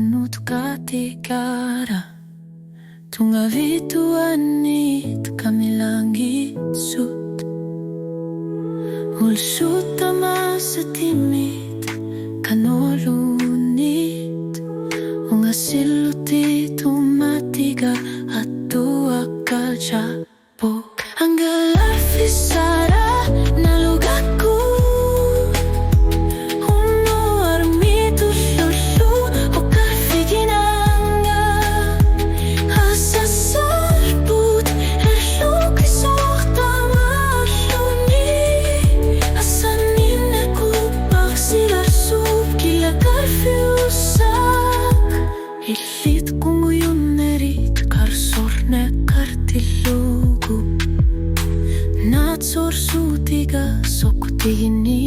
minuto katikara Tunga vituanit kami langit sut Ulsut ama sa timid kanolunit Unga siluti tumatiga at tuwag ka japo Ang galafisara na lugaku Ilit kung yun nerit karsorne kartilugu Natsor sutiga sokutini